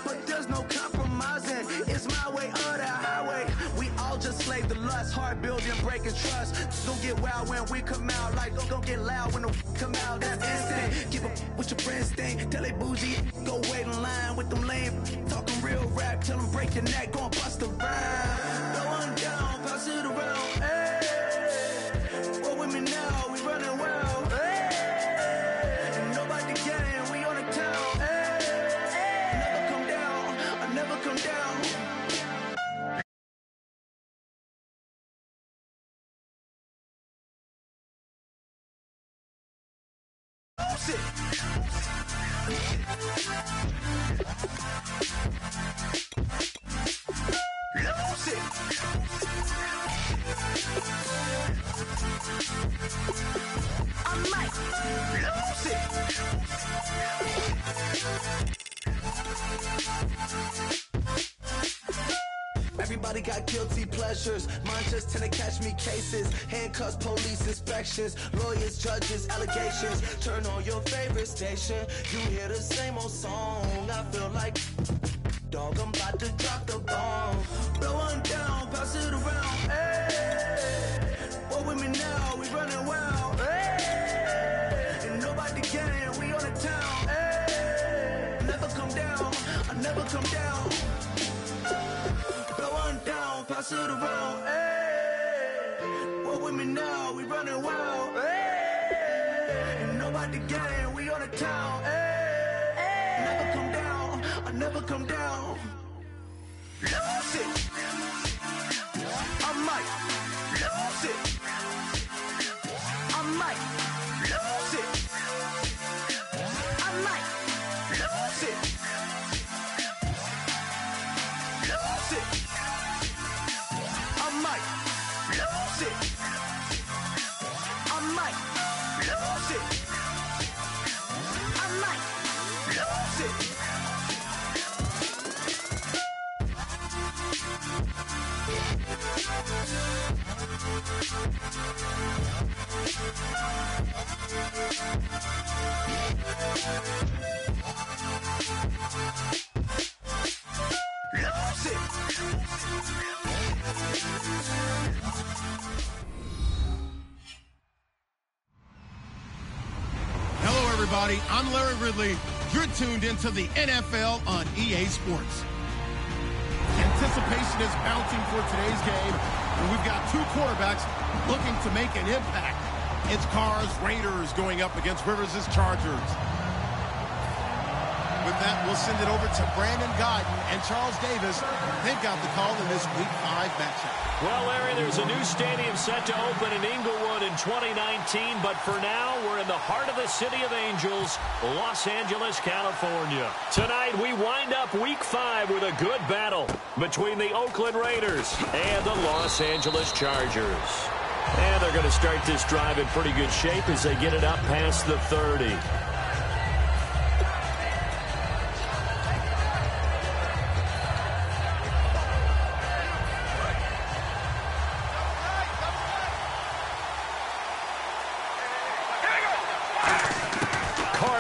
But there's no compromising. It's my way or the highway. We all just slave the lust, heart building, breaking trust. Don't get wild when we come out, like don't get loud when the come out. That's instant. Keep up with your friends thing. Tell they bougie, go wait in line with them lame. Talking real rap, tell them break your neck, go and bust a rhyme. Go on down, pass it around. Hey, roll with me now, we running wild. Hey, and nobody getting, we on the town. Hey. Never come down. Lose it. Lose it. I might lose it. Everybody got guilty pleasures. Mine just tend to catch me cases. Handcuffs, police inspections, lawyers, judges, allegations. Turn on your favorite station. You hear the same old song. I feel like, dog, I'm about to drop the bomb. Blow one down, pass it around. Hey, roll with me now, we running wild. Hey, and nobody getting, we on the town. Hey, never come down, I never come down. Down, pass it around, hey. Roll with me now, we running wild, hey. And nobody gang, we on the town, hey. Never come down, I never come down. Lose it. I might lose it. I might lose it. I might lose it. Lose it. I might lose it. I might lose it. I might lose it. Lose it. Hello, everybody. I'm Larry Ridley. You're tuned into the NFL on EA Sports. Anticipation is mounting for today's game, and we've got two quarterbacks looking to make an impact. It's Carr's Raiders going up against Rivers' Chargers. With that, we'll send it over to Brandon Guyton and Charles Davis. They've got the call in this Week 5 matchup. Well, Larry, there's a new stadium set to open in Inglewood in 2019, but for now, we're in the heart of the City of Angels, Los Angeles, California. Tonight, we wind up Week 5 with a good battle between the Oakland Raiders and the Los Angeles Chargers. And they're going to start this drive in pretty good shape as they get it up past the 30.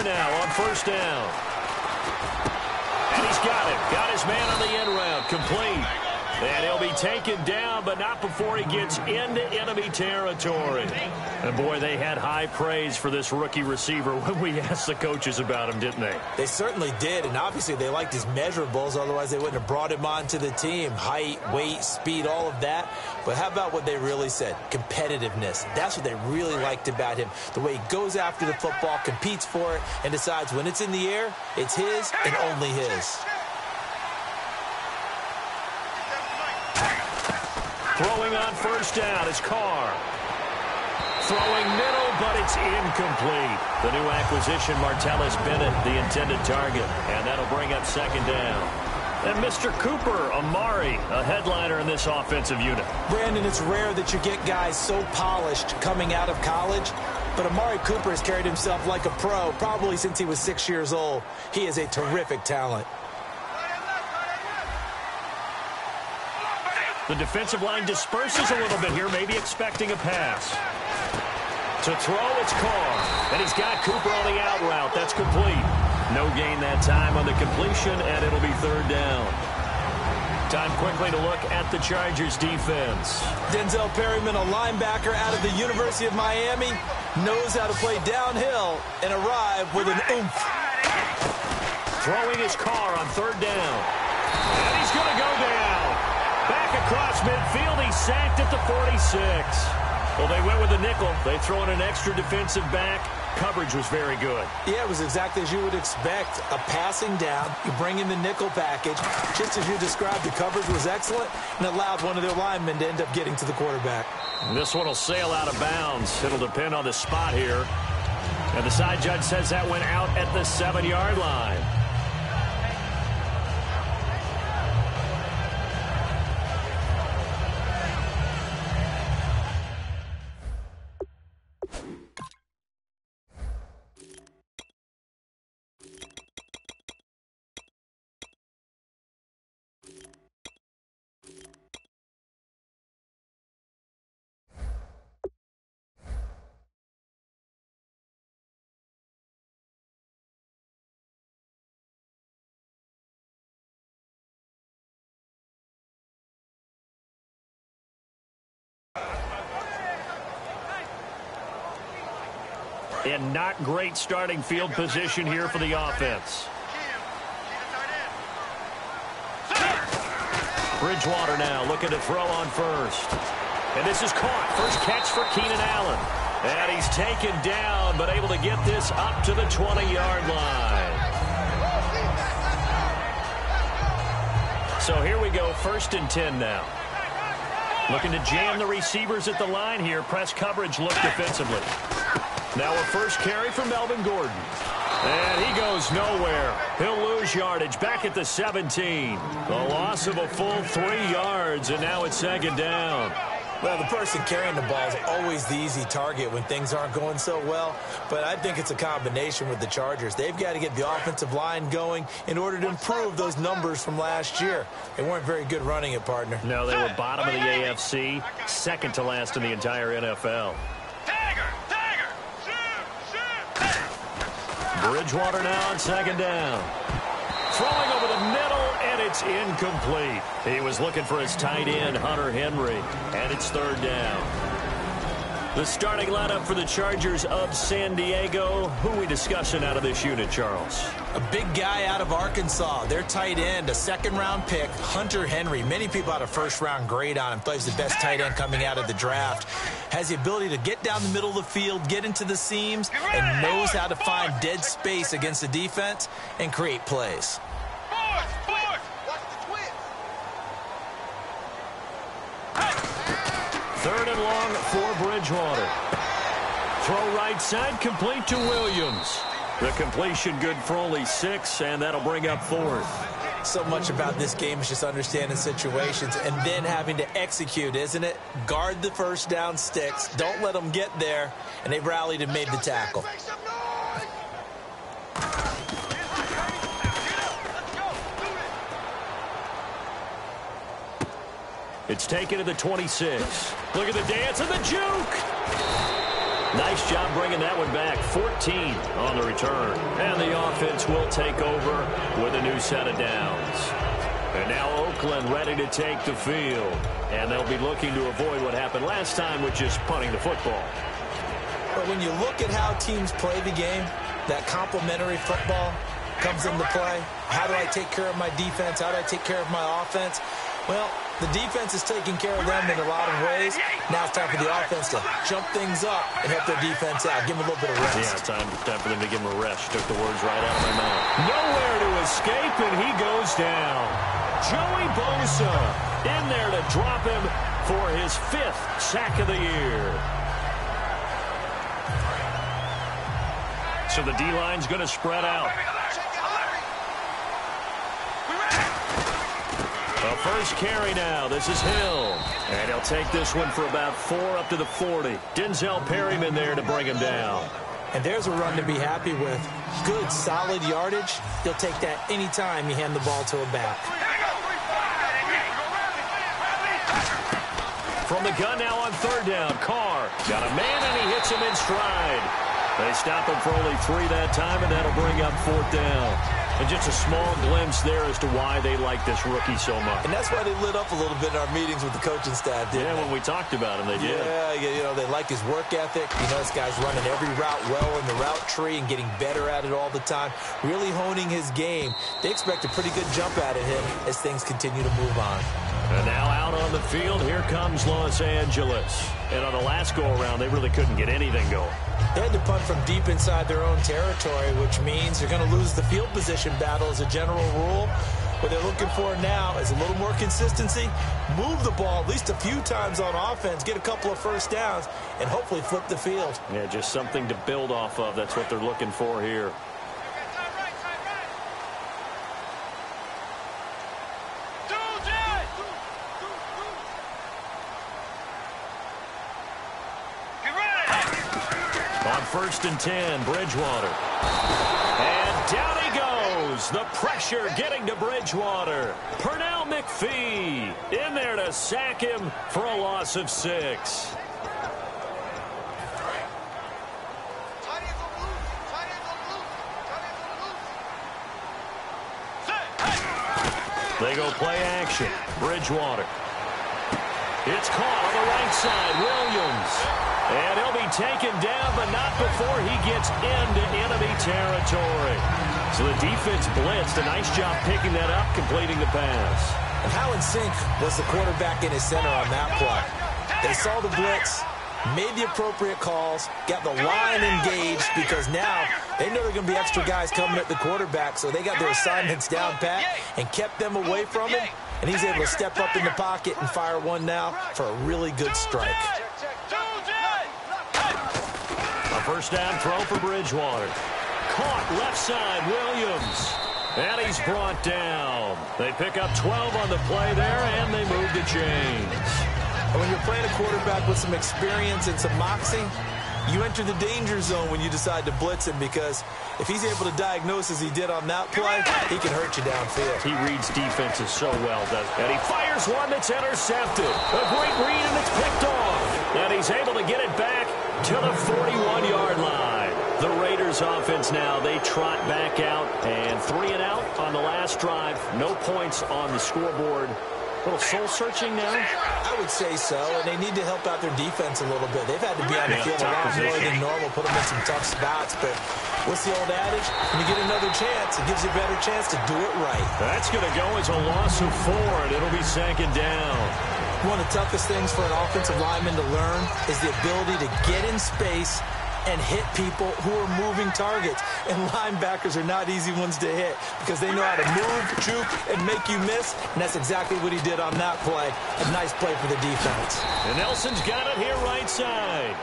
Now on first down. And he's got it. Got his man on the end route. Complete. And he'll be taken down, but not before he gets into enemy territory. And boy, they had high praise for this rookie receiver when we asked the coaches about him, didn't they? They certainly did, and obviously they liked his measurables, otherwise they wouldn't have brought him onto the team. Height, weight, speed, all of that. But how about what they really said? Competitiveness. That's what they really liked about him. The way he goes after the football, competes for it, and decides when it's in the air, it's his and only his. Throwing on first down is Carr. Throwing middle, but it's incomplete. The new acquisition, Martellus Bennett, the intended target. And that'll bring up second down. And Mr. Cooper, Amari, a headliner in this offensive unit. Brandon, it's rare that you get guys so polished coming out of college, but Amari Cooper has carried himself like a pro probably since he was 6 years old. He is a terrific talent. The defensive line disperses a little bit here, maybe expecting a pass. To throw, it's Carr. And he's got Cooper on the out route. That's complete. No gain that time on the completion, and it'll be third down. Time quickly to look at the Chargers defense. Denzel Perryman, a linebacker out of the University of Miami, knows how to play downhill and arrive with an oomph. Throwing his car on third down. And he's going to go down. Back across midfield, he's sacked at the 46. Well, they went with a nickel. They throw in an extra defensive back. Coverage was very good. Yeah, it was exactly as you would expect. A passing down. You bring in the nickel package. Just as you described, the coverage was excellent and allowed one of their linemen to end up getting to the quarterback. And this one will sail out of bounds. It'll depend on the spot here. And the side judge says that went out at the 7-yard line. And not great starting field position here for the offense. Bridgewater now looking to throw on first. And this is caught. First catch for Keenan Allen. And he's taken down, but able to get this up to the 20-yard line. So here we go, 1st and 10 now. Looking to jam the receivers at the line here. Press coverage look defensively. Now a first carry for Melvin Gordon. And he goes nowhere. He'll lose yardage back at the 17. A loss of a full 3 yards, and now it's 2nd down. Well, the person carrying the ball is always the easy target when things aren't going so well. But I think it's a combination with the Chargers. They've got to get the offensive line going in order to improve those numbers from last year. They weren't very good running it, partner. No, they were bottom of the AFC, second to last in the entire NFL. Bridgewater now on 2nd down. Throwing over the middle, and it's incomplete. He was looking for his tight end, Hunter Henry, and it's 3rd down. The starting lineup for the Chargers of San Diego. Who are we discussing out of this unit, Charles? A big guy out of Arkansas. Their tight end, a 2nd-round pick, Hunter Henry. Many people had a 1st-round grade on him. Thought he was the best tight end coming out of the draft. Has the ability to get down the middle of the field, get into the seams, and knows how to find dead space against the defense and create plays. 3rd and long for Bridgewater. Throw right side, complete to Williams. The completion good for only 6, and that'll bring up 4th. So much about this game is just understanding situations and then having to execute, isn't it? Guard the 1st down sticks. Don't let them get there, and they rallied and made the tackle. It's taken to the 26. Look at the dance and the juke. Nice job bringing that one back. 14 on the return. And the offense will take over with a new set of downs. And now Oakland ready to take the field. And they'll be looking to avoid what happened last time, which is punting the football. But when you look at how teams play the game, that complementary football comes into play. How do I take care of my defense? How do I take care of my offense? Well, the defense is taking care of them in a lot of ways. Now it's time for the offense to jump things up and help their defense out. Give them a little bit of rest. Yeah, time for them to give them a rest. Took the words right out of my mouth. Nowhere to escape, and he goes down. Joey Bosa in there to drop him for his 5th sack of the year. So the D-line's going to spread out. A first carry now. This is Hill. And he'll take this one for about 4 up to the 40. Denzel Perryman there to bring him down. And there's a run to be happy with. Good, solid yardage. You'll take that anytime you hand the ball to a back. From the gun now on 3rd down. Carr got a man, and he hits him in stride. They stop him for only 3 that time, and that'll bring up 4th down. And just a small glimpse there as to why they like this rookie so much. And that's why they lit up a little bit in our meetings with the coaching staff, didn't they? When we talked about him, they did. Yeah, they like his work ethic. This guy's running every route well in the route tree and getting better at it all the time, really honing his game. They expect a pretty good jump out of him as things continue to move on. And now out on the field, here comes Los Angeles. And on the last go-around, they really couldn't get anything going. They had to punt from deep inside their own territory, which means they're going to lose the field position battle as a general rule. What they're looking for now is a little more consistency, move the ball at least a few times on offense, get a couple of first downs, and hopefully flip the field. Yeah, just something to build off of. That's what they're looking for here. On 1st and 10, Bridgewater. And down he goes. The pressure getting to Bridgewater. Pernell McPhee in there to sack him for a loss of 6. They go play action. Bridgewater. It's caught on the right side. Williams. And he'll be taken down, but not before he gets into enemy territory. So the defense blitzed. A nice job picking that up, completing the pass. And how in sync was the quarterback in his center on that play? They saw the blitz, made the appropriate calls, got the line engaged because now they know there are going to be extra guys coming at the quarterback, so they got their assignments down pat and kept them away from him. And he's able to step up in the pocket and fire one now for a really good strike. A first down throw for Bridgewater. Caught left side, Williams. And he's brought down. They pick up 12 on the play there, and they move the chains. When you're playing a quarterback with some experience and some moxie, you enter the danger zone when you decide to blitz him, because if he's able to diagnose as he did on that play, he can hurt you downfield. He reads defenses so well, doesn't he? And he fires one that's intercepted. A great read, and it's picked off. And he's able to get it back to the 41-yard line. The Raiders offense now, they trot back out, and 3 and out on the last drive. No points on the scoreboard. A little soul-searching now? I would say so, and they need to help out their defense a little bit. They've had to be on the field a lot more than normal, put them in some tough spots, but what's the old adage? When you get another chance, it gives you a better chance to do it right. That's going to go as a loss of 4, and it'll be 2nd down. One of the toughest things for an offensive lineman to learn is the ability to get in space and hit people who are moving targets. And linebackers are not easy ones to hit because they know how to move, juke, and make you miss. And that's exactly what he did on that play. A nice play for the defense. And Nelson's got it here right side.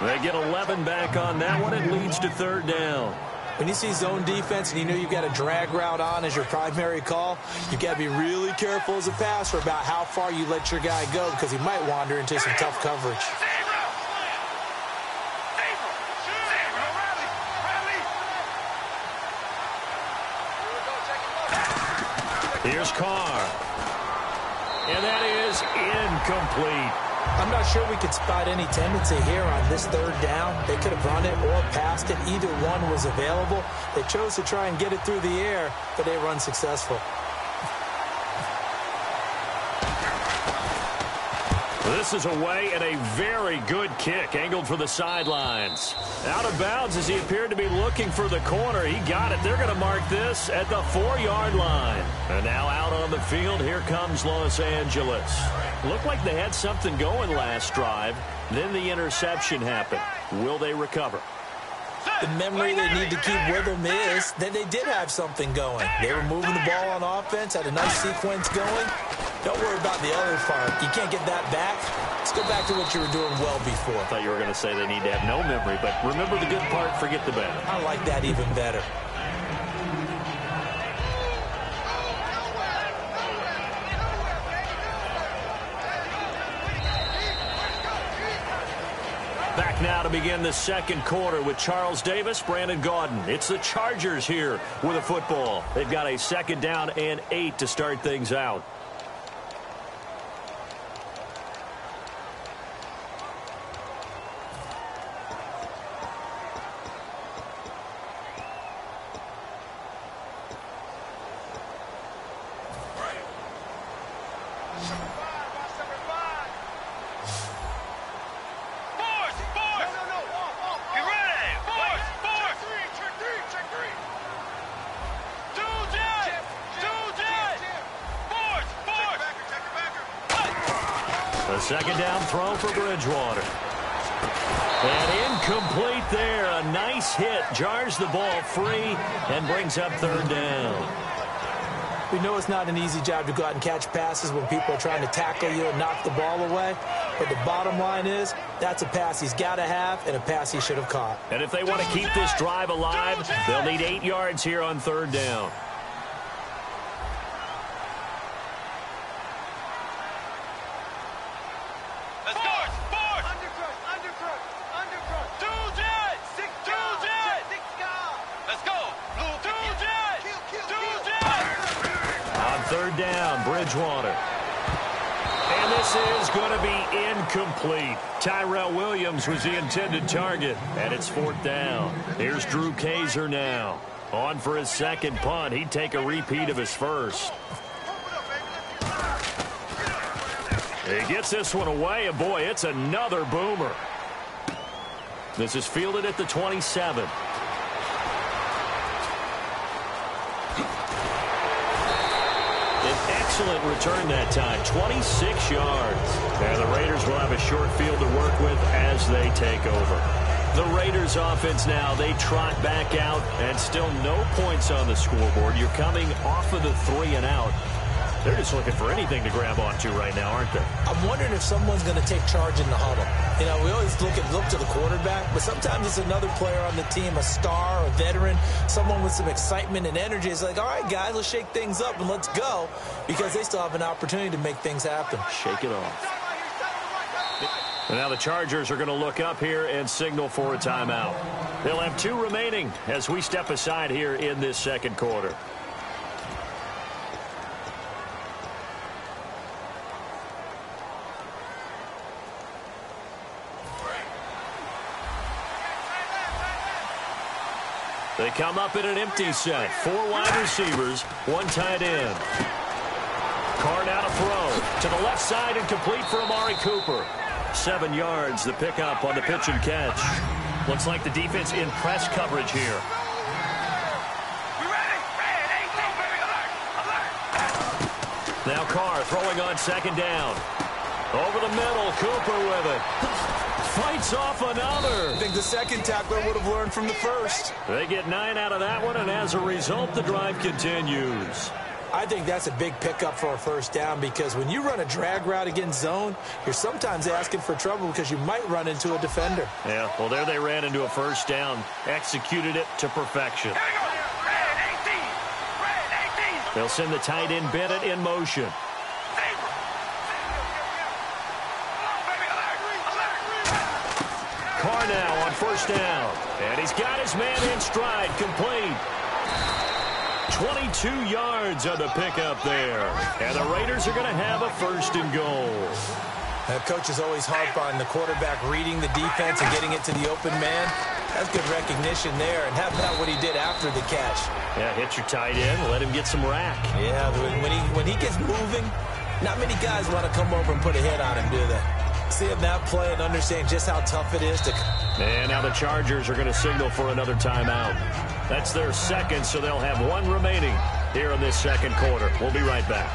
They get 11 back on that one. It leads to 3rd down. When you see zone defense and you know you've got a drag route on as your primary call, you've got to be really careful as a passer about how far you let your guy go because he might wander into some tough coverage. Here's Carr. And that is incomplete. I'm not sure we could spot any tendency here on this 3rd down. They could have run it or passed it. Either one was available. They chose to try and get it through the air, but they run successful. This is away and a very good kick, angled for the sidelines. Out of bounds as he appeared to be looking for the corner. He got it. They're going to mark this at the 4-yard line. And now out on the field, here comes Los Angeles. Looked like they had something going last drive. Then the interception happened. Will they recover? The memory they need to keep with them is that they did have something going. They were moving the ball on offense, had a nice sequence going. Don't worry about the other part. You can't get that back. Let's go back to what you were doing well before. I thought you were going to say they need to have no memory, but remember the good part, forget the bad. I like that even better. Back now to begin the 2nd quarter with Charles Davis, Brandon Gaudin. It's the Chargers here with a football. They've got a 2nd down and 8 to start things out. A second down throw for Bridgewater. And incomplete there. A nice hit. Jars the ball free and brings up third down. We know it's not an easy job to go out and catch passes when people are trying to tackle you and knock the ball away. But the bottom line is that's a pass he's got to have and a pass he should have caught. And if they want to keep this drive alive, they'll need 8 yards here on third down. Third down, Bridgewater. And this is going to be incomplete. Tyrell Williams was the intended target, and it's fourth down. Here's Drew Kaiser now. On for his second punt. He'd take a repeat of his first. He gets this one away, and boy, it's another boomer. This is fielded at the 27. Excellent return that time, 26 yards. And the Raiders will have a short field to work with as they take over. The Raiders offense now, they trot back out, and still no points on the scoreboard. You're coming off of the 3 and out. They're just looking for anything to grab onto right now, aren't they? I'm wondering if someone's going to take charge in the huddle. You know, we always look to the quarterback, but sometimes it's another player on the team, a star, a veteran, someone with some excitement and energy. It's like, all right, guys, let's shake things up and let's go, because they still have an opportunity to make things happen. Shake it off. And now the Chargers are going to look up here and signal for a timeout. They'll have 2 remaining as we step aside here in this second quarter. They come up in an empty set. 4 wide receivers, 1 tight end. Carr now to throw. To the left side and complete for Amari Cooper. 7 yards, the pickup on the pitch and catch. Looks like the defense in press coverage here. Now Carr throwing on second down. Over the middle, Cooper with it. Fights off another. I think the second tackler would have learned from the first. They get 9 out of that one, and as a result, the drive continues. I think that's a big pickup for a first down, because when you run a drag route against zone, you're sometimes asking for trouble because you might run into a defender. Yeah, well, there they ran into a first down. Executed it to perfection. They'll send the tight end Bennett in motion. Carr now on first down. And he's got his man in stride, complete. 22 yards on the pickup there. And the Raiders are going to have a first and goal. That coach is always harp on the quarterback reading the defense and getting it to the open man. That's good recognition there. And how about what he did after the catch? Yeah, hit your tight end, let him get some rack. Yeah, when he gets moving, not many guys want to come over and put a hit on him, do they? Seeing that play and understand just how tough it is to... And now the Chargers are going to signal for another timeout. That's their second, so they'll have 1 remaining here in this second quarter. We'll be right back.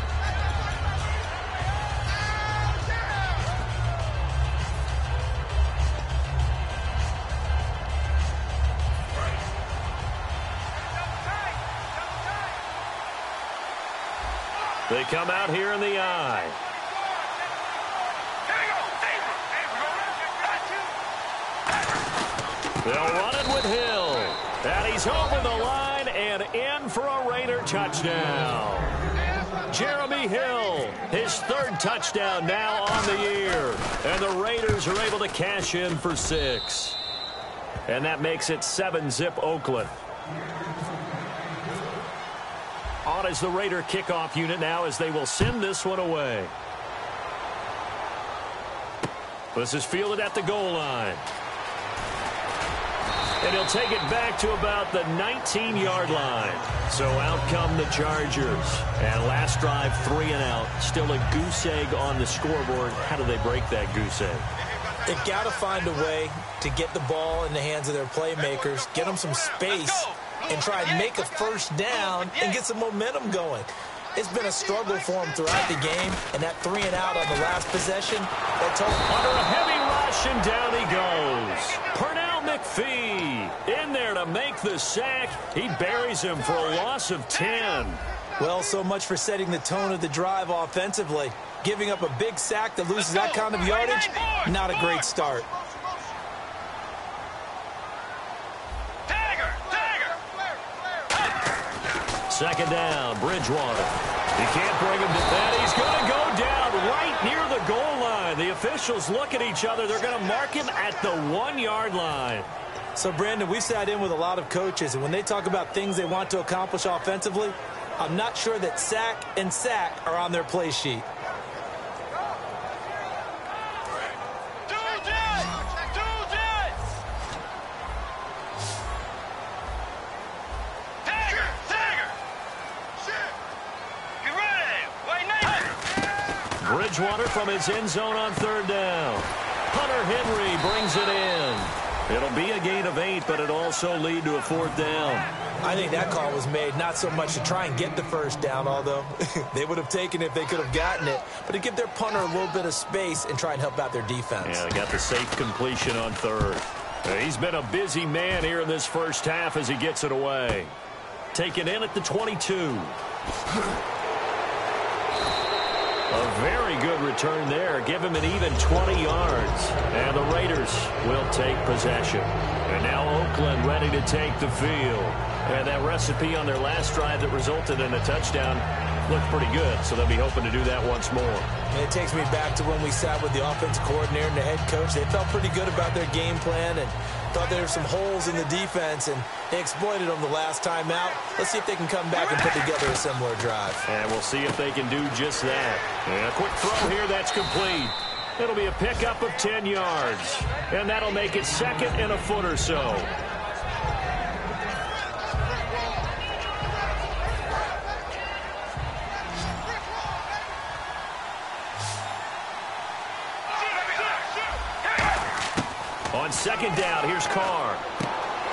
They come out here in the eye. They'll run it with Hill. And he's over the line and in for a Raider touchdown. Jeremy Hill, his 3rd touchdown now on the year. And the Raiders are able to cash in for 6. And that makes it 7-zip Oakland. On is the Raider kickoff unit now as they will send this one away. This is fielded at the goal line. And he'll take it back to about the 19-yard line. So out come the Chargers. And last drive, 3 and out. Still a goose egg on the scoreboard. How do they break that goose egg? They've got to find a way to get the ball in the hands of their playmakers, get them some space, and try and make a first down and get some momentum going. It's been a struggle for them throughout the game, and that 3 and out on the last possession, that told under a heavy rush, and down he goes. Pernell McPhee in there to make the sack. He buries him for a loss of 10. Well, so much for setting the tone of the drive offensively. Giving up a big sack that loses that kind of yardage, not a great start. Second down, Bridgewater. He can't bring him to that. He's going to go down right near the goal line. The officials look at each other. They're going to mark him at the 1-yard line. So, Brandon, we've sat in with a lot of coaches, and when they talk about things they want to accomplish offensively, I'm not sure that sack and sack are on their play sheet. Bridgewater from his end zone on 3rd down. Hunter Henry brings it in. It'll be a gain of 8, but it'll also lead to a 4th down. I think that call was made not so much to try and get the first down, although they would have taken it if they could have gotten it, but to give their punter a little bit of space and try and help out their defense. Yeah, they got the safe completion on 3rd. He's been a busy man here in this first half as he gets it away. Taken in at the 22. A very good return there. Give him an even 20 yards. And the Raiders will take possession. And now Oakland ready to take the field. And that recipe on their last drive that resulted in a touchdown looked pretty good, so they'll be hoping to do that once more. And it takes me back to when we sat with the offensive coordinator and the head coach. They felt pretty good about their game plan and thought there were some holes in the defense, and they exploited them the last time out. Let's see if they can come back and put together a similar drive. And we'll see if they can do just that. And a quick throw here, that's complete. It'll be a pickup of 10 yards. And that'll make it 2nd and a foot or so. On 2nd down, here's Carr.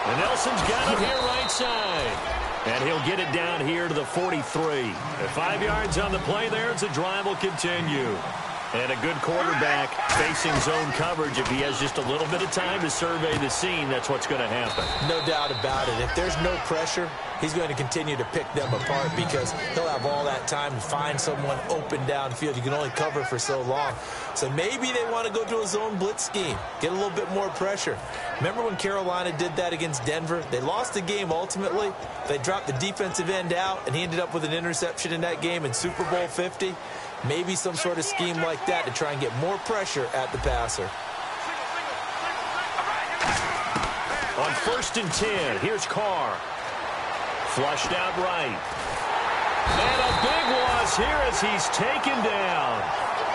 And Nelson's got it here right side. And he'll get it down here to the 43. At 5 yards on the play there, the drive will continue. And a good quarterback facing zone coverage. If he has just a little bit of time to survey the scene, that's what's going to happen. No doubt about it. If there's no pressure, he's going to continue to pick them apart because he'll have all that time to find someone open downfield. You can only cover for so long. So maybe they want to go to a zone blitz scheme, get a little bit more pressure. Remember when Carolina did that against Denver? They lost the game ultimately. They dropped the defensive end out, and he ended up with an interception in that game in Super Bowl 50. Maybe some sort of scheme like that to try and get more pressure at the passer. On 1st and 10, here's Carr. Flushed out right. And a big loss here as he's taken down.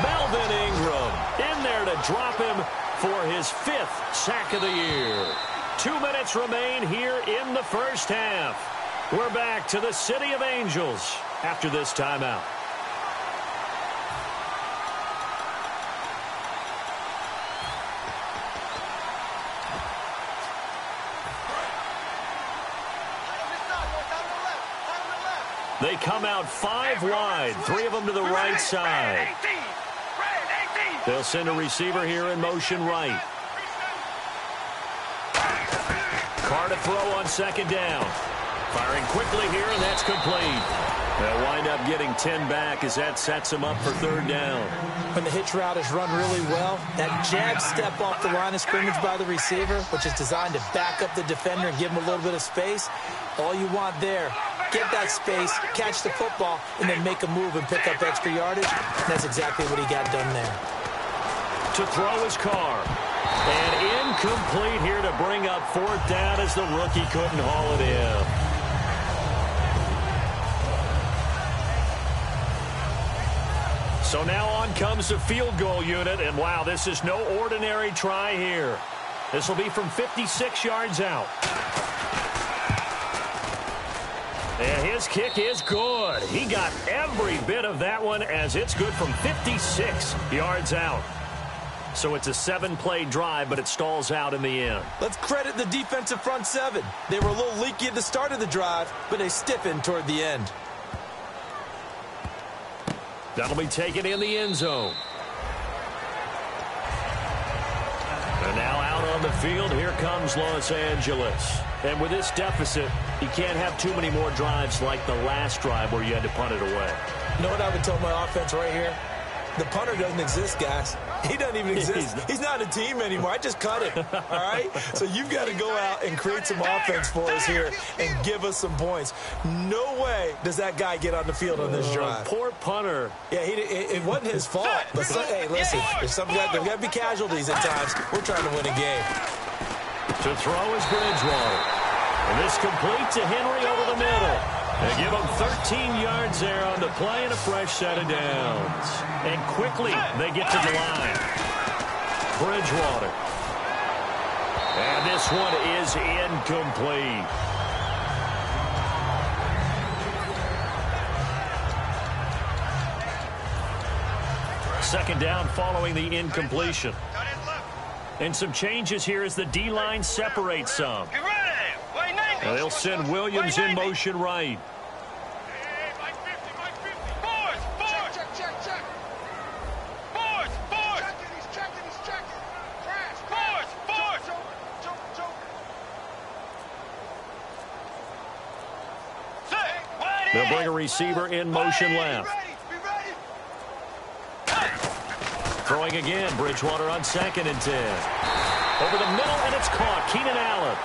Melvin Ingram in there to drop him for his 5th sack of the year. 2 minutes remain here in the first half. We're back to the City of Angels after this timeout. They come out 5 wide, 3 of them to the right side. They'll send a receiver here in motion right. Carr to throw on 2nd down. Firing quickly here, and that's complete. They'll wind up getting 10 back as that sets them up for 3rd down. When the hitch route is run really well, that jab step off the line of scrimmage by the receiver, which is designed to back up the defender and give him a little bit of space, all you want there, get that space, catch the football, and then make a move and pick up extra yardage. And that's exactly what he got done there. To throw his Carr. And incomplete here to bring up 4th down as the rookie couldn't haul it in. So now on comes the field goal unit, and wow, this is no ordinary try here. This will be from 56 yards out. And his kick is good. He got every bit of that one as it's good from 56 yards out. So it's a 7-play drive, but it stalls out in the end. Let's credit the defensive front seven. They were a little leaky at the start of the drive, but they stiffened toward the end. That'll be taken in the end zone. And now out on the field, here comes Los Angeles. And with this deficit, you can't have too many more drives like the last drive where you had to punt it away. You know what I would tell my offense right here? The punter doesn't exist, guys. He doesn't even exist. He's not a team anymore. I just cut him, all right? So you've got to go out and create some offense for us here and give us some points. No way does that guy get on the field on this drive. Poor punter. Yeah, it wasn't his fault. But hey, listen, there's got to be casualties at times. We're trying to win a game. To throw is Bridgewater. And this complete to Henry over the middle. They give him 13 yards there on the play and a fresh set of downs. And quickly they get to the line. Bridgewater. And this one is incomplete. Second down following the incompletion. And some changes here as the D-line separates some. And they'll send Williams in motion right. They'll bring a receiver in motion left. Throwing again, Bridgewater on 2nd and 10. Over the middle, and it's caught. Keenan Allen.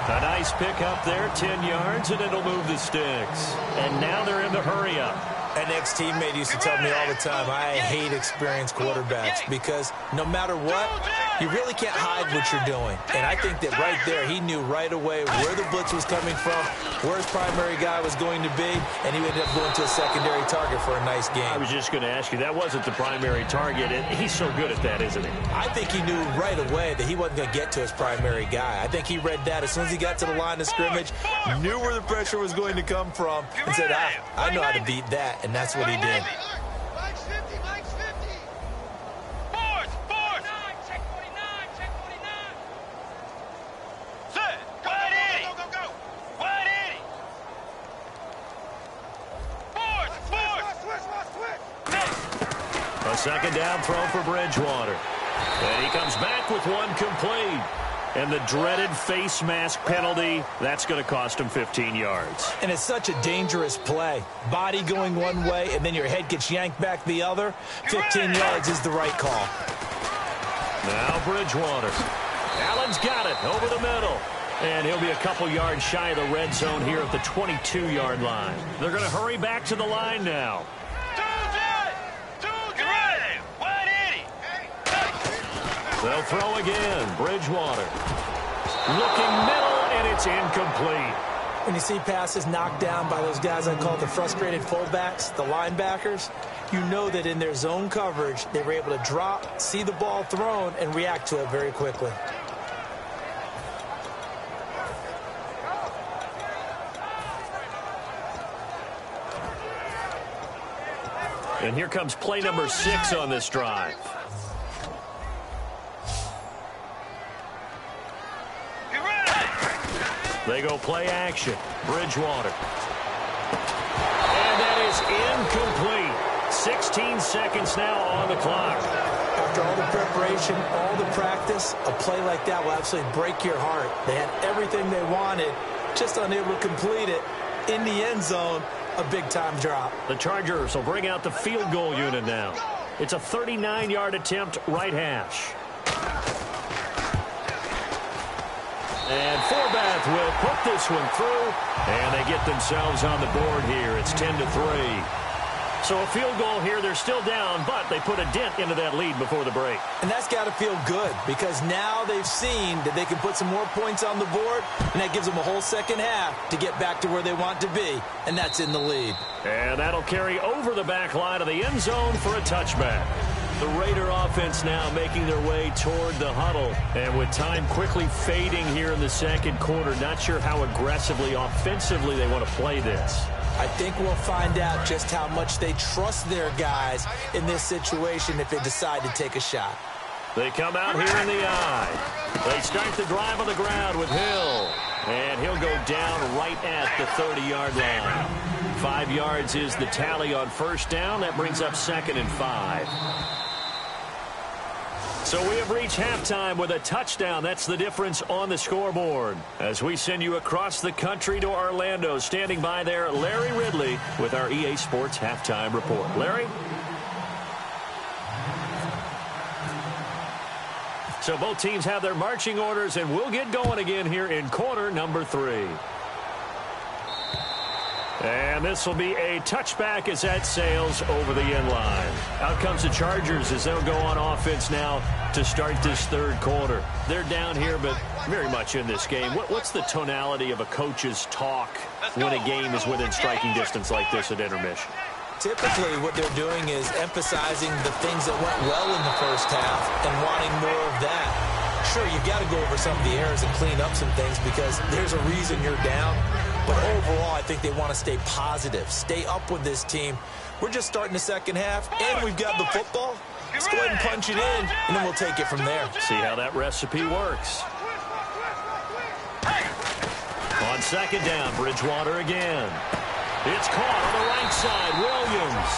A nice pick up there, 10 yards, and it'll move the sticks. And now they're in the hurry-up. An ex-teammate used to tell me all the time, I hate experienced quarterbacks because no matter what, you really can't hide what you're doing. And I think that right there, he knew right away where the blitz was coming from, where his primary guy was going to be, and he ended up going to a secondary target for a nice game. I was just going to ask you, that wasn't the primary target. He's so good at that, isn't he? I think he knew right away that he wasn't going to get to his primary guy. I think he read that as soon as he got to the line of scrimmage, knew where the pressure was going to come from, and said, I know how to beat that. And that's what he did. A second down throw for Bridgewater. And he comes back with one complete. And the dreaded face mask penalty, that's going to cost him 15 yards. And it's such a dangerous play. Body going one way, and then your head gets yanked back the other. 15 yards is the right call. Now Bridgewater. Allen's got it over the middle. And he'll be a couple yards shy of the red zone here at the 22-yard line. They're going to hurry back to the line now. They'll throw again. Bridgewater. Looking middle, and it's incomplete. When you see passes knocked down by those guys I call the frustrated fullbacks, the linebackers, you know that in their zone coverage, they were able to drop, see the ball thrown, and react to it very quickly. And here comes play number 6 on this drive. They go play action. Bridgewater. And that is incomplete. 16 seconds now on the clock. After all the preparation, all the practice, a play like that will absolutely break your heart. They had everything they wanted, just unable to complete it. In the end zone, a big-time drop. The Chargers will bring out the field goal unit now. It's a 39-yard attempt, right hash. And Forbath will put this one through, and they get themselves on the board here. It's 10-3. So a field goal here, they're still down, but they put a dent into that lead before the break. And that's got to feel good because now they've seen that they can put some more points on the board, and that gives them a whole second half to get back to where they want to be, and that's in the lead. And that'll carry over the back line of the end zone for a touchback. The Raider offense now making their way toward the huddle. And with time quickly fading here in the second quarter, not sure how aggressively, offensively they want to play this. I think we'll find out just how much they trust their guys in this situation if they decide to take a shot. They come out here in the eye. They start the drive on the ground with Hill. And he'll go down right at the 30-yard line. 5 yards is the tally on first down. That brings up 2nd and 5. So we have reached halftime with a touchdown. That's the difference on the scoreboard. As we send you across the country to Orlando, standing by there, Larry Ridley with our EA Sports Halftime Report. Larry? So both teams have their marching orders, and we'll get going again here in quarter number 3. And this will be a touchback as that sails over the end line. Out comes the Chargers as they'll go on offense now to start this third quarter. They're down here, but very much in this game. What's the tonality of a coach's talk when a game is within striking distance like this at intermission? Typically, what they're doing is emphasizing the things that went well in the first half and wanting more of that. Sure, you've got to go over some of the errors and clean up some things because there's a reason you're down. But overall, I think they want to stay positive, stay up with this team. We're just starting the second half, and we've got the football. Let's go ahead and punch it in, and then we'll take it from there. See how that recipe works. On second down, Bridgewater again. It's caught on the right side, Williams.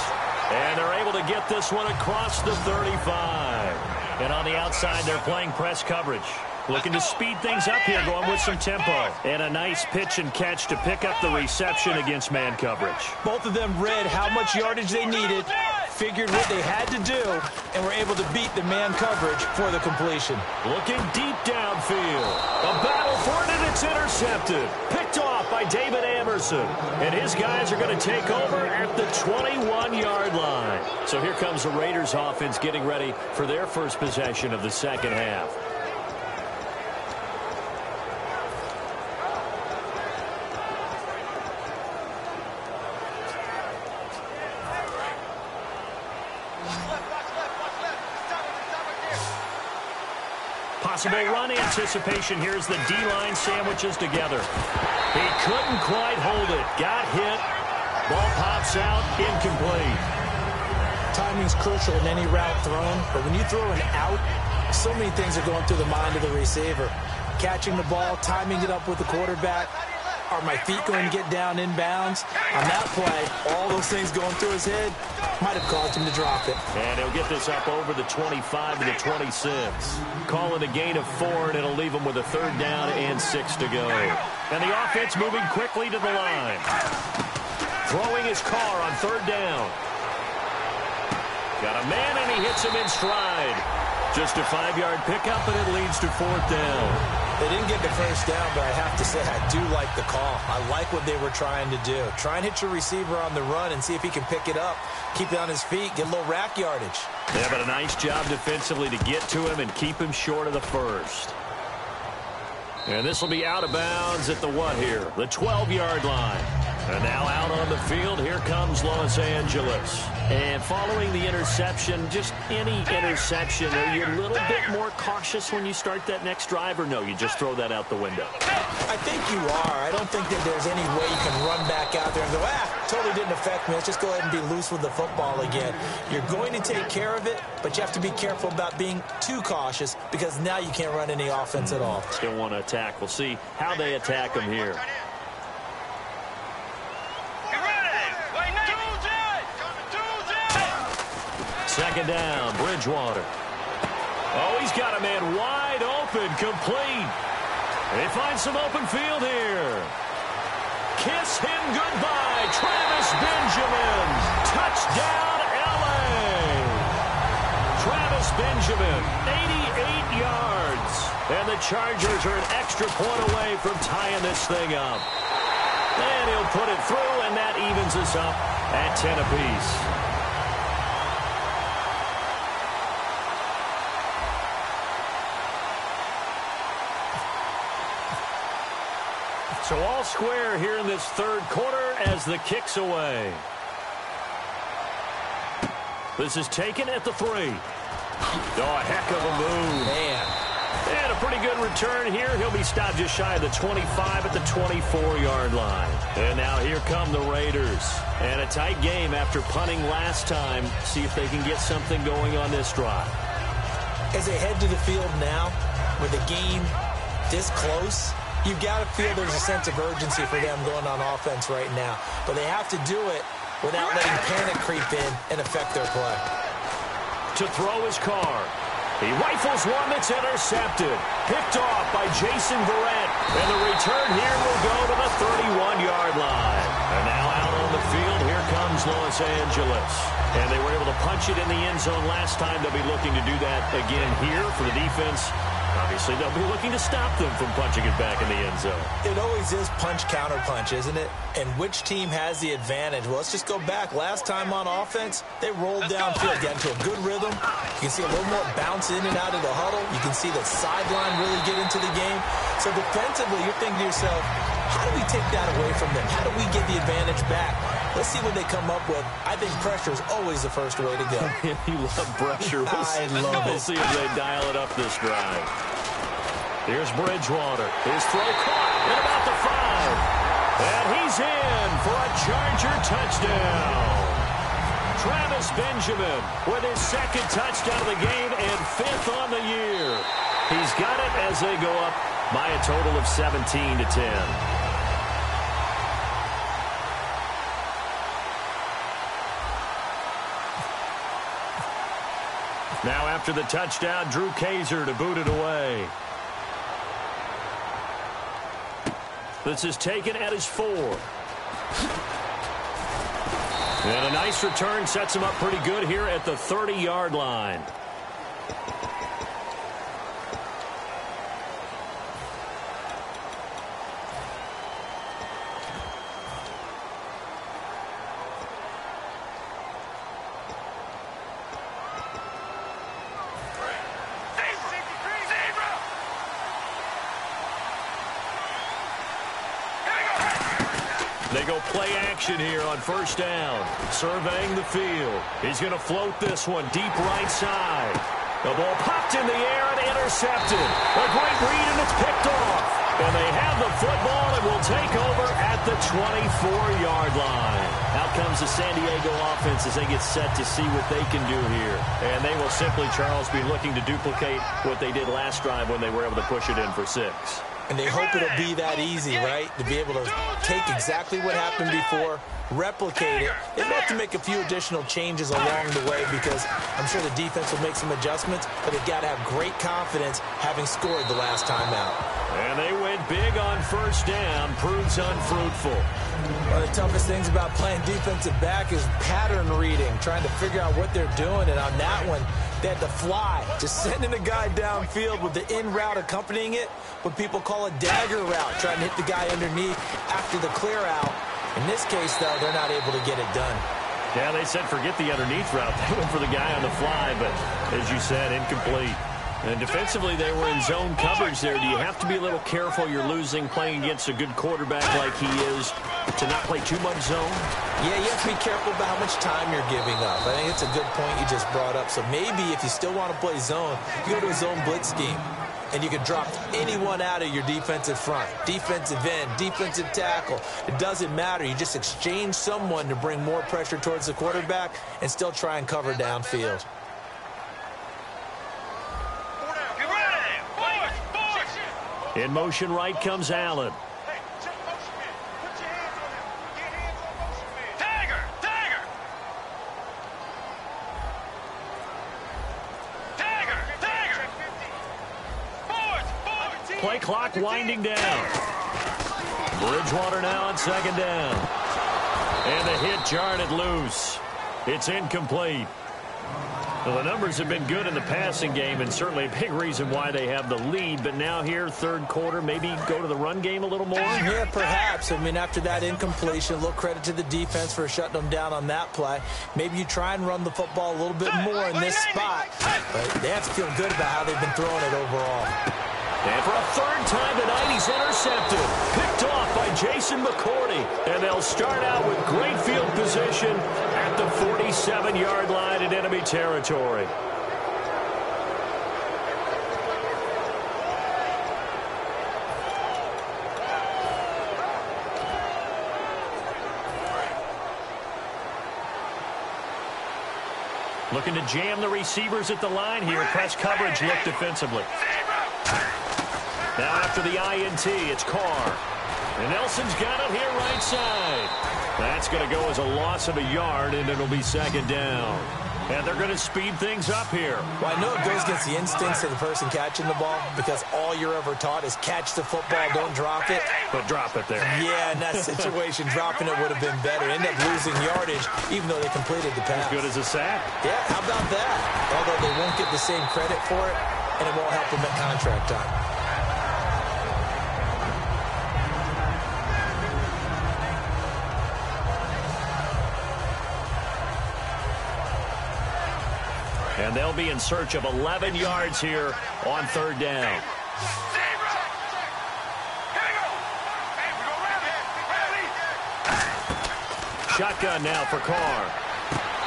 And they're able to get this one across the 35. And on the outside, they're playing press coverage. Looking to speed things up here, going with some tempo. And a nice pitch and catch to pick up the reception against man coverage. Both of them read how much yardage they needed, figured what they had to do, and were able to beat the man coverage for the completion. Looking deep downfield. A battle for it, and it's intercepted. Picked off by David Amerson. And his guys are going to take over at the 21-yard line. So here comes the Raiders offense getting ready for their first possession of the second half. Possible run anticipation. Here's the D-line sandwiches together. He couldn't quite hold it. Got hit. Ball pops out. Incomplete. Timing's crucial in any route thrown, but when you throw an out, so many things are going through the mind of the receiver. Catching the ball, timing it up with the quarterback. Are my feet going to get down inbounds? On that play, all those things going through his head might have caused him to drop it. And he'll get this up over the 25 to the 26. Calling a gain of 4, and it'll leave him with a 3rd down and 6 to go. And the offense moving quickly to the line. Throwing his car on 3rd down. Got a man, and he hits him in stride. Just a 5-yard pickup, and it leads to 4th down. They didn't get the first down, but I have to say I do like the call. I like what they were trying to do. Try and hit your receiver on the run and see if he can pick it up. Keep it on his feet, get a little rack yardage. Yeah, but a nice job defensively to get to him and keep him short of the first. And this will be out of bounds at the what here? The 12-yard line. And now out on the field, here comes Los Angeles. And following the interception, just any interception, are you a little bit more cautious when you start that next drive, or no, you just throw that out the window? I think you are. I don't think that there's any way you can run back out there and go, totally didn't affect me. Let's just go ahead and be loose with the football again. You're going to take care of it, but you have to be careful about being too cautious because now you can't run any offense at all. Still want to attack. We'll see how they attack him here. Second down, Bridgewater. Oh, he's got a man wide open, complete. They find some open field here. Kiss him goodbye, Travis Benjamin. Touchdown, L.A. Travis Benjamin, 88 yards. And the Chargers are an extra point away from tying this thing up. And he'll put it through, and that evens us up at 10 apiece. So all square here in this third quarter as the kick's away. This is taken at the 3. Oh, a heck of a move. Man. And a pretty good return here. He'll be stopped just shy of the 25 at the 24-yard line. And now here come the Raiders. And a tight game after punting last time. See if they can get something going on this drive. As they head to the field now, with the game this close, you've got to feel there's a sense of urgency for them going on offense right now. But they have to do it without letting panic creep in and affect their play. To throw his car. He rifles one that's intercepted. Picked off by Jason Verrett. And the return here will go to the 31-yard line. And now out on the field, here comes Los Angeles. And they were able to punch it in the end zone last time. They'll be looking to do that again here for the defense. Obviously, they'll be looking to stop them from punching it back in the end zone. It always is punch-counter-punch, isn't it? And which team has the advantage? Well, let's just go back. Last time on offense, they rolled downfield, got into a good rhythm. You can see a little more bounce in and out of the huddle. You can see the sideline really get into the game. So defensively, you're thinking to yourself, how do we take that away from them? How do we get the advantage back? Let's see what they come up with. I think pressure is always the first way to go. You love pressure. I love it. We'll see if they dial it up this drive. Here's Bridgewater. His throw caught at about the 5. And he's in for a Charger touchdown. Travis Benjamin with his second touchdown of the game and 5th on the year. He's got it as they go up by a total of 17-10. Now after the touchdown, Drew Kaiser to boot it away. This is taken at his 4. And a nice return sets him up pretty good here at the 30-yard line. They go play action here on first down. Surveying the field. He's going to float this one deep right side. The ball popped in the air and intercepted. A great read, and it's picked off. And they have the football and will take over at the 24-yard line. Out comes the San Diego offense as they get set to see what they can do here. And they will simply, Charles, be looking to duplicate what they did last drive when they were able to push it in for 6. And they hope it'll be that easy, right? To be able to take exactly what happened before, replicate it. They may have to make a few additional changes along the way because I'm sure the defense will make some adjustments, but they've got to have great confidence having scored the last time out. And they went big on first down, proves unfruitful. One of the toughest things about playing defensive back is pattern reading, trying to figure out what they're doing. And on that one, they had to fly, just sending a guy downfield with the in route accompanying it, what people call a dagger route, trying to hit the guy underneath after the clear out. In this case, though, they're not able to get it done. Yeah, they said forget the underneath route. They went for the guy on the fly, but as you said, incomplete. And defensively, they were in zone coverage there. Do you have to be a little careful? You're losing playing against a good quarterback like he is to not play too much zone? Yeah, you have to be careful about how much time you're giving up. I think it's a good point you just brought up. So maybe if you still want to play zone, you go to a zone blitz scheme. And you can drop anyone out of your defensive front. Defensive end, defensive tackle. It doesn't matter. You just exchange someone to bring more pressure towards the quarterback and still try and cover downfield. In motion right comes Allen. Play clock winding down. Bridgewater now on second down. And the hit jarred it loose. It's incomplete. Well, the numbers have been good in the passing game and certainly a big reason why they have the lead. But now here, third quarter, maybe go to the run game a little more? Yeah, perhaps. I mean, after that incompletion, a little credit to the defense for shutting them down on that play. Maybe you try and run the football a little bit more in this spot. But they have to feel good about how they've been throwing it overall. And for a third time tonight, he's intercepted. Picked off by Jason McCourty. And they'll start out with great field position at at the 47-yard line in enemy territory. Looking to jam the receivers at the line here. Press coverage look defensively. Now after the INT, it's Carr. And Nelson's got it here right side. That's going to go as a loss of a yard, and it'll be second down. And they're going to speed things up here. Well, I know it goes against the instincts of the person catching the ball because all you're ever taught is catch the football, don't drop it. But drop it there. Yeah, in that situation, dropping it would have been better. End up losing yardage, even though they completed the pass. As good as a sack. Yeah, how about that? Although they won't get the same credit for it, and it won't help them at contract time. And they'll be in search of 11 yards here on third down. Shotgun now for Carr.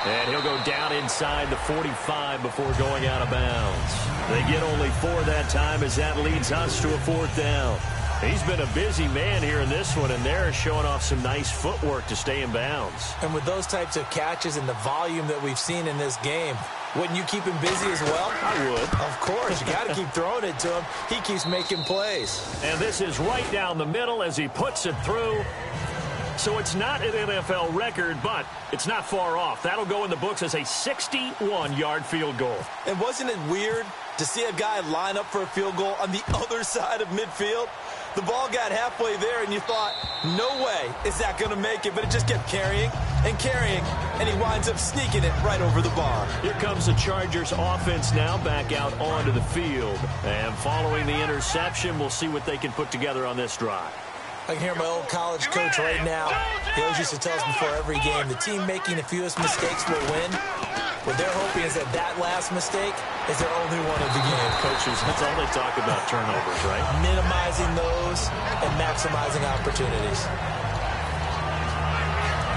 And he'll go down inside the 45 before going out of bounds. They get only 4 that time as that leads us to a fourth down. He's been a busy man here in this one, and they're showing off some nice footwork to stay in bounds. And with those types of catches and the volume that we've seen in this game, wouldn't you keep him busy as well? I would. Of course. You got to keep throwing it to him. He keeps making plays. And this is right down the middle as he puts it through. So it's not an NFL record, but it's not far off. That'll go in the books as a 61-yard field goal. And wasn't it weird to see a guy line up for a field goal on the other side of midfield? The ball got halfway there, and you thought, no way is that going to make it. But it just kept carrying and carrying, and he winds up sneaking it right over the bar. Here comes the Chargers offense now back out onto the field. And following the interception, we'll see what they can put together on this drive. I can hear my old college coach right now. He always used to tell us before every game, the team making the fewest mistakes will win. What they're hoping is that that last mistake is their only one of the game. Coaches, that's all they talk about, turnovers, right? Minimizing those and maximizing opportunities.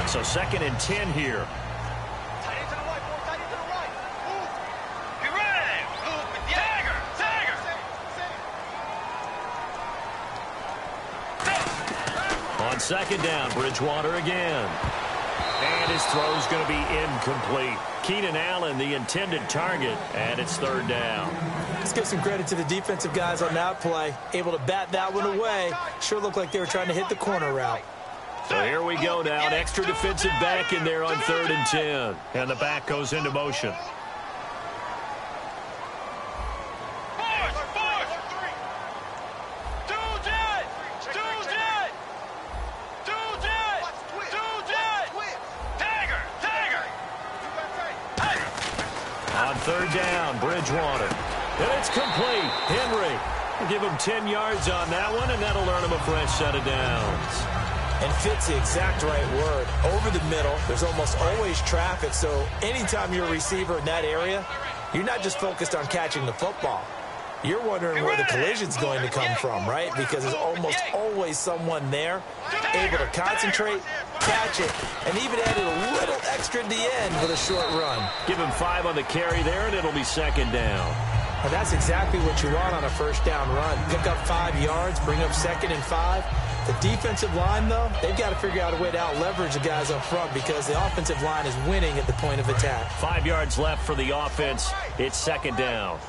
So 2nd and 10 here. On 2nd down, Bridgewater again. And his throw's going to be incomplete. Keenan Allen, the intended target, and it's 3rd down. Let's give some credit to the defensive guys on that play. Able to bat that one away. Sure looked like they were trying to hit the corner route. So here we go now. An extra defensive back in there on 3rd and 10. And the back goes into motion. On 3rd down, Bridgewater. And it's complete. Henry will give him 10 yards on that one, and that'll earn him a fresh set of downs. And fit's the exact right word. Over the middle, there's almost always traffic, so anytime you're a receiver in that area, you're not just focused on catching the football. You're wondering where the collision's going to come from, right? Because there's almost always someone there able to concentrate, catch it, and even added a little extra at the end with a short run. Give him 5 on the carry there, and it'll be 2nd down. And that's exactly what you want on a 1st down run. Pick up 5 yards, bring up 2nd and 5. The defensive line, though, they've got to figure out a way to out-leverage the guys up front because the offensive line is winning at the point of attack. 5 yards left for the offense. It's 2nd down.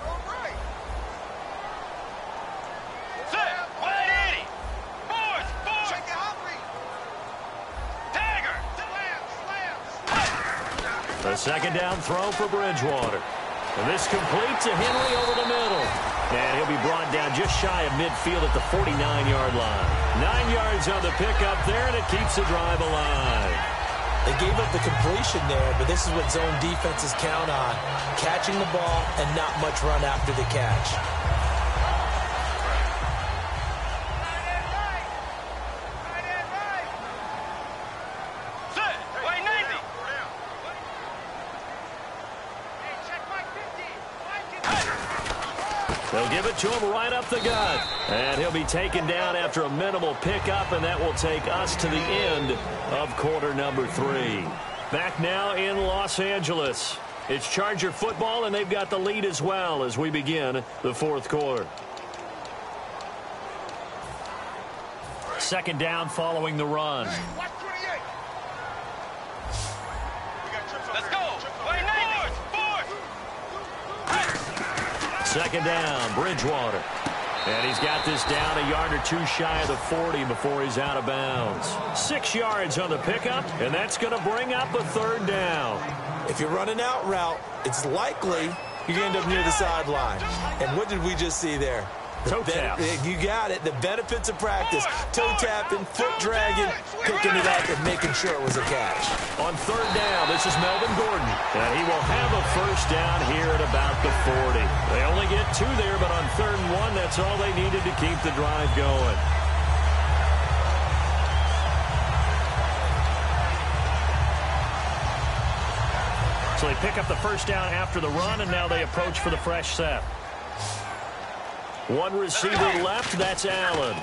The 2nd down throw for Bridgewater. And this completes to Henry over the middle. And he'll be brought down just shy of midfield at the 49-yard line. 9 yards on the pickup there, and it keeps the drive alive. They gave up the completion there, but this is what zone defenses count on. Catching the ball and not much run after the catch. They'll give it to him right up the gut. And he'll be taken down after a minimal pickup, and that will take us to the end of quarter number 3. Back now in Los Angeles. It's Charger football, and they've got the lead as well as we begin the fourth quarter. Second down following the run. Let's go. Second down, Bridgewater. And he's got this down a yard or two shy of the 40 before he's out of bounds. 6 yards on the pickup, and that's going to bring up a third down. If you're running out route, it's likely you're going to end up near the sideline. And what did we just see there? Toe tap. You got it. The benefits of practice. Toe tapping, foot dragging, picking it up, and making sure it was a catch. On third down, this is Melvin Gordon. And he will have a first down here at about the 40. They only get 2 there, but on 3rd and 1, that's all they needed to keep the drive going. So they pick up the first down after the run, and now they approach for the fresh set. One receiver left, that's Allen.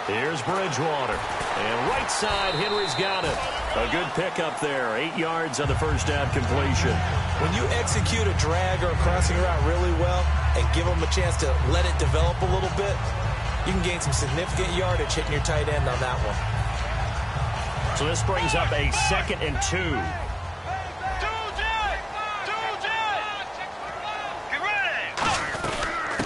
Here's Bridgewater. And right side, Henry's got it. A good pickup there. 8 yards on the first down completion. When you execute a drag or a crossing route really well and give them a chance to let it develop a little bit, you can gain some significant yardage hitting your tight end on that one. So this brings up a 2nd and 2.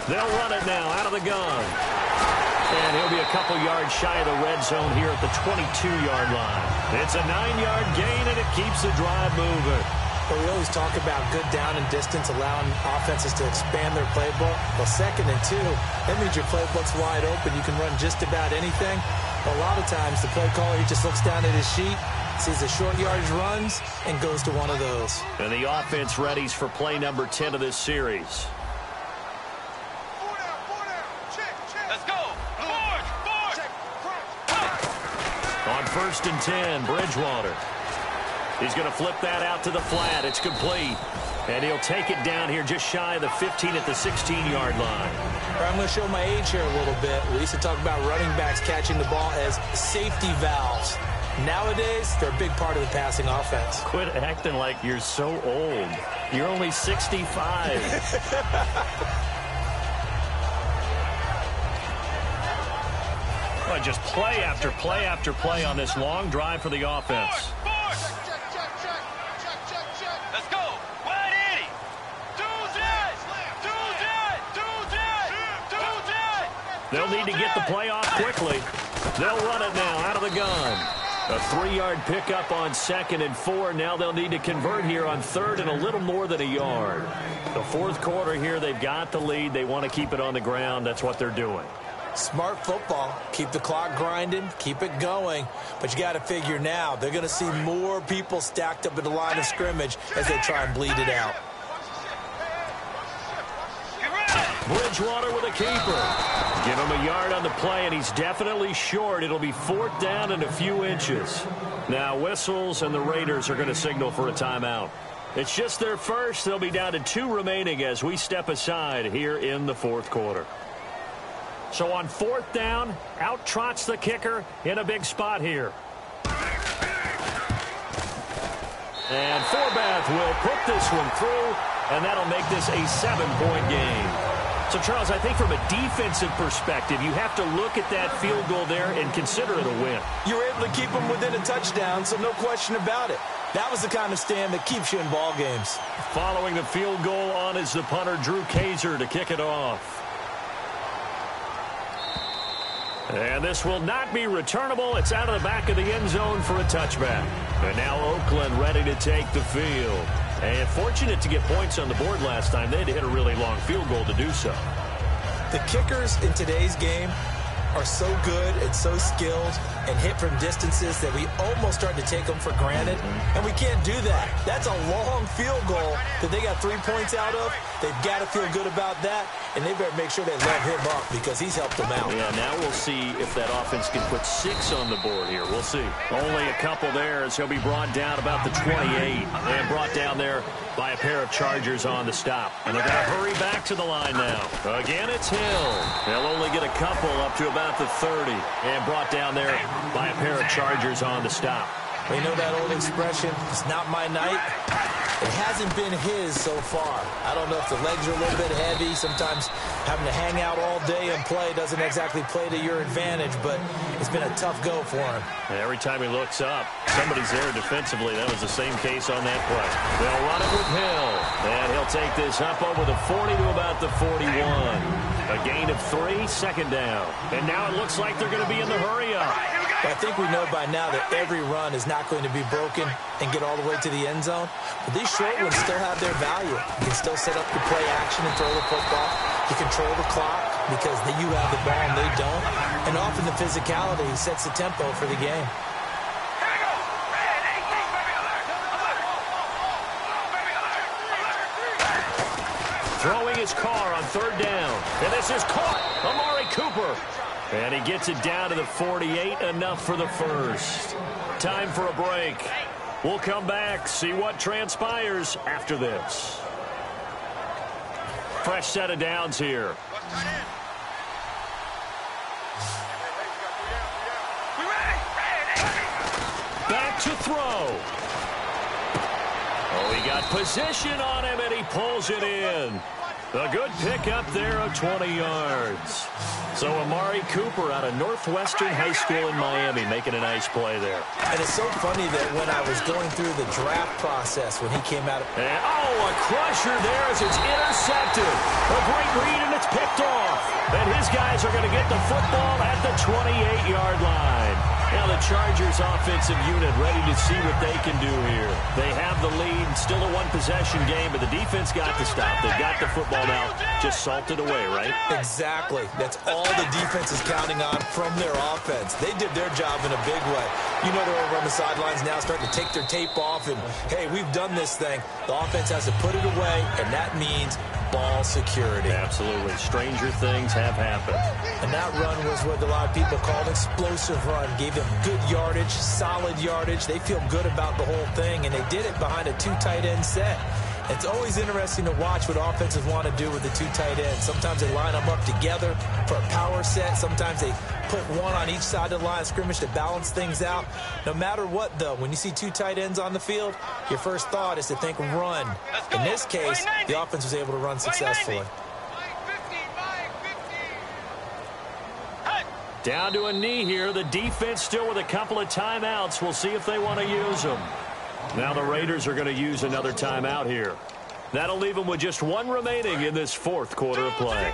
They'll run it now out of the gun. And he'll be a couple yards shy of the red zone here at the 22-yard line. It's a 9-yard gain, and it keeps the drive moving. But we always talk about good down and distance, allowing offenses to expand their playbook. Well, 2nd and 2, that means your playbook's wide open. You can run just about anything. Well, a lot of times, the play caller, he just looks down at his sheet, sees the short yardage runs, and goes to one of those. And the offense readies for play number 10 of this series. On 1st and 10, Bridgewater. He's going to flip that out to the flat. It's complete. And he'll take it down here just shy of the 15 at the 16-yard line. I'm going to show my age here a little bit. We used to talk about running backs catching the ball as safety valves. Nowadays, they're a big part of the passing offense. Quit acting like you're so old. You're only 65. Just play after play after play on this long drive for the offense. Let's go. Wide 80. They'll need to get the play off quickly. They'll run it now out of the gun. A 3-yard pickup on 2nd and 4. Now they'll need to convert here on 3rd and a little more than a yard. The fourth quarter here, they've got the lead. They want to keep it on the ground. That's what they're doing. Smart football. Keep the clock grinding. Keep it going. But you got to figure now, they're going to see more people stacked up at the line of scrimmage as they try and bleed it out. Bridgewater with a keeper. Give him a yard on the play, and he's definitely short. It'll be 4th down and a few inches. Now whistles, and the Raiders are going to signal for a timeout. It's just their first. They'll be down to 2 remaining as we step aside here in the fourth quarter. So on 4th down, out trots the kicker in a big spot here. And Forbath will put this one through, and that'll make this a 7-point game. So, Charles, I think from a defensive perspective, you have to look at that field goal there and consider it a win. You were able to keep them within a touchdown, so no question about it. That was the kind of stand that keeps you in ball games. Following the field goal on is the punter, Drew Kaiser, to kick it off. And this will not be returnable. It's out of the back of the end zone for a touchback. And now Oakland ready to take the field. And fortunate to get points on the board last time. They had to hit a really long field goal to do so. The kickers in today's game are so good and so skilled and hit from distances that we almost start to take them for granted. And we can't do that. That's a long field goal that they got 3 points out of. They've got to feel good about that, and they better make sure they let him up because he's helped them out. Yeah, now we'll see if that offense can put 6 on the board here. We'll see. Only a couple there as he'll be brought down about the 28 and brought down there by a pair of Chargers on the stop. And they're going to hurry back to the line now. Again, it's Hill. They'll only get a couple up to about the 30 and brought down there by a pair of Chargers on the stop. We know that old expression, it's not my night. It hasn't been his so far. I don't know if the legs are a little bit heavy. Sometimes having to hang out all day and play doesn't exactly play to your advantage, but it's been a tough go for him. And every time he looks up, somebody's there defensively. That was the same case on that play. They'll run it with Hill. And he'll take this up over the 40 to about the 41. A gain of 3, second down. And now it looks like they're going to be in the hurry-up. I think we know by now that every run is not going to be broken and get all the way to the end zone. But these short ones still have their value. You can still set up your play action and throw the football. You control the clock because you have the ball and they don't. And often the physicality sets the tempo for the game. Throwing his car on third down. And this is caught. Amari Cooper. And he gets it down to the 48, enough for the first. Time for a break. We'll come back, see what transpires after this. Fresh set of downs here. Back to throw. Oh, he got position on him, and he pulls it in. A good pickup there of 20 yards. So Amari Cooper out of Northwestern High School in Miami making a nice play there. And it's so funny that when I was going through the draft process when he came out. And, a crusher there as it's intercepted. A great read, and it's picked off. And his guys are going to get the football at the 28-yard line. Now the Chargers offensive unit ready to see what they can do here. They have the lead, still a one-possession game, but the defense got to stop. They've got the football now, just salted away, right? Exactly. That's all the defense is counting on from their offense. They did their job in a big way. You know they're over on the sidelines now starting to take their tape off, and, hey, we've done this thing. The offense has to put it away, and that means ball security. Absolutely. Stranger things have happened. And that run was what a lot of people call an explosive run. Gave them good yardage, solid yardage. They feel good about the whole thing, and they did it behind a 2 tight end set. It's always interesting to watch what offenses want to do with the 2 tight ends. Sometimes they line them up together for a power set. Sometimes they put one on each side of the line of scrimmage to balance things out. No matter what, though, when you see 2 tight ends on the field, your first thought is to think run. In this case, the offense was able to run successfully. Down to a knee here. The defense still with a couple of timeouts. We'll see if they want to use them. Now the Raiders are going to use another timeout here. That'll leave them with just 1 remaining in this fourth quarter of play.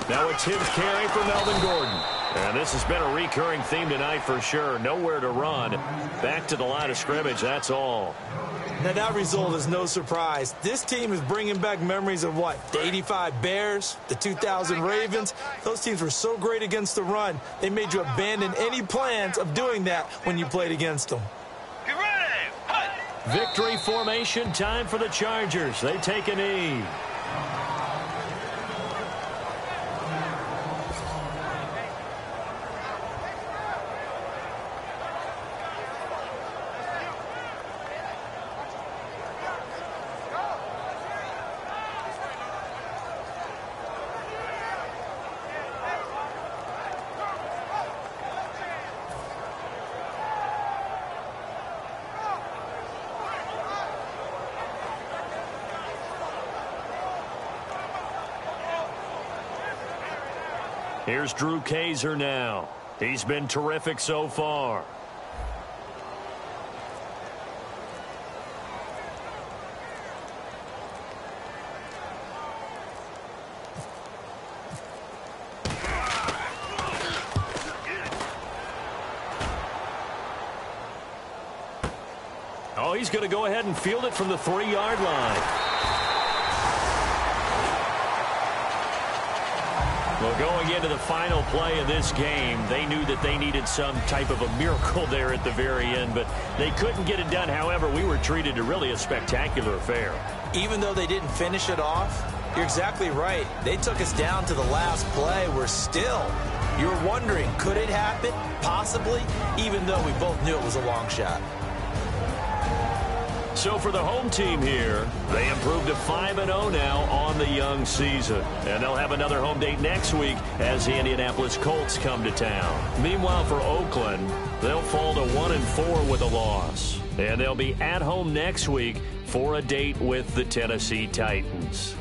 Now it's his carry for Melvin Gordon. And this has been a recurring theme tonight for sure. Nowhere to run. Back to the line of scrimmage, that's all. Now, that result is no surprise. This team is bringing back memories of what? The 85 Bears, the 2000 Ravens. Those teams were so great against the run, they made you abandon any plans of doing that when you played against them. Victory formation time for the Chargers. They take a knee. Here's Drew Kaiser now. He's been terrific so far. Oh, he's going to go ahead and field it from the 3-yard line. Well, going into the final play of this game, they knew that they needed some type of a miracle there at the very end, but they couldn't get it done. However, we were treated to really a spectacular affair. Even though they didn't finish it off, you're exactly right. They took us down to the last play. We're still, you're wondering, could it happen? Possibly, even though we both knew it was a long shot. So for the home team here, they improved to 5-0 now on the young season. And they'll have another home date next week as the Indianapolis Colts come to town. Meanwhile, for Oakland, they'll fall to 1-4 with a loss. And they'll be at home next week for a date with the Tennessee Titans.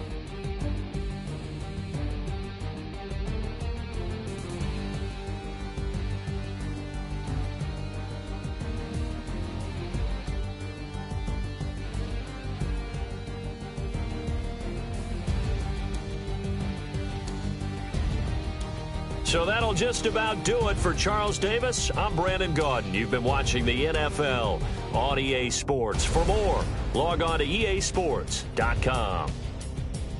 So that'll just about do it for Charles Davis. I'm Brandon Gaudin. You've been watching the NFL on EA Sports. For more, log on to easports.com.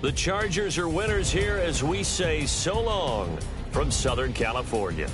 The Chargers are winners here as we say so long from Southern California.